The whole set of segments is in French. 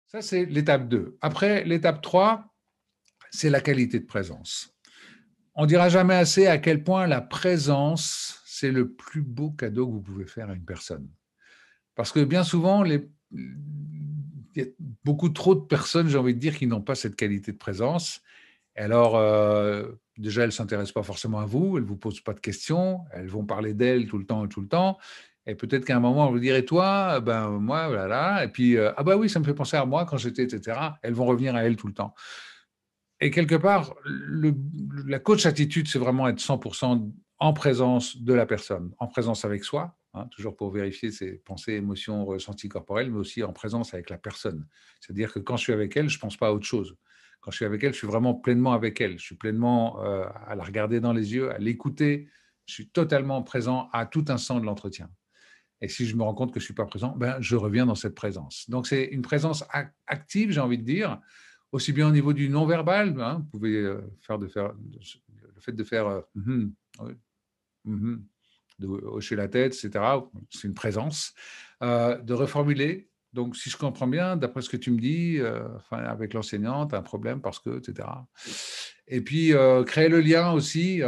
Ça, c'est l'étape 2. Après, l'étape 3, c'est la qualité de présence. On ne dira jamais assez à quel point la présence, c'est le plus beau cadeau que vous pouvez faire à une personne. Parce que bien souvent, il y a beaucoup trop de personnes, j'ai envie de dire, qui n'ont pas cette qualité de présence. Et alors, déjà, elles ne s'intéressent pas forcément à vous, elles ne vous posent pas de questions, elles vont parler d'elles tout le temps et tout le temps. Et peut-être qu'à un moment, elles vont dire, et toi, ben moi, voilà. Et puis, ah ben oui, ça me fait penser à moi quand j'étais, etc. Elles vont revenir à elles tout le temps. Et quelque part, la coach attitude, c'est vraiment être 100% en présence de la personne, en présence avec soi, hein, toujours pour vérifier ses pensées, émotions, ressentis corporels, mais aussi en présence avec la personne. C'est-à-dire que quand je suis avec elle, je ne pense pas à autre chose. Quand je suis avec elle, je suis vraiment pleinement avec elle. Je suis pleinement à la regarder dans les yeux, à l'écouter. Je suis totalement présent à tout instant de l'entretien. Et si je me rends compte que je ne suis pas présent, ben, je reviens dans cette présence. Donc, c'est une présence active, j'ai envie de dire, aussi bien au niveau du non-verbal. Hein, vous pouvez faire le fait de faire oui, de hocher la tête, etc. C'est une présence. De reformuler. Donc, si je comprends bien, d'après ce que tu me dis, enfin, avec l'enseignante, un problème parce que, etc. Et puis, créer le lien aussi,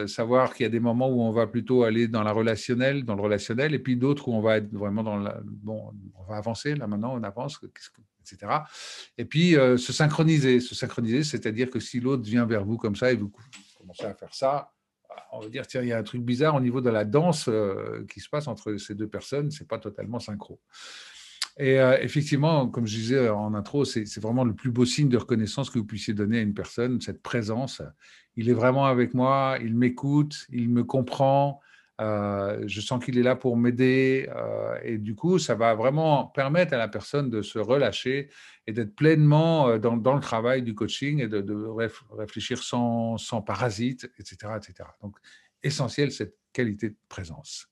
savoir qu'il y a des moments où on va plutôt aller dans dans le relationnel, et puis d'autres où on va être vraiment dans bon, on va avancer, là maintenant, on avance, etc. Et puis, se synchroniser, c'est-à-dire que si l'autre vient vers vous comme ça et vous commencez à faire ça, on va dire, tiens, il y a un truc bizarre au niveau de la danse qui se passe entre ces deux personnes, c'est pas totalement synchro. Et effectivement, comme je disais en intro, c'est vraiment le plus beau signe de reconnaissance que vous puissiez donner à une personne, cette présence. Il est vraiment avec moi, il m'écoute, il me comprend, je sens qu'il est là pour m'aider. Et du coup, ça va vraiment permettre à la personne de se relâcher et d'être pleinement dans le travail du coaching et de réfléchir sans parasite, etc., etc. Donc, essentiel, cette qualité de présence.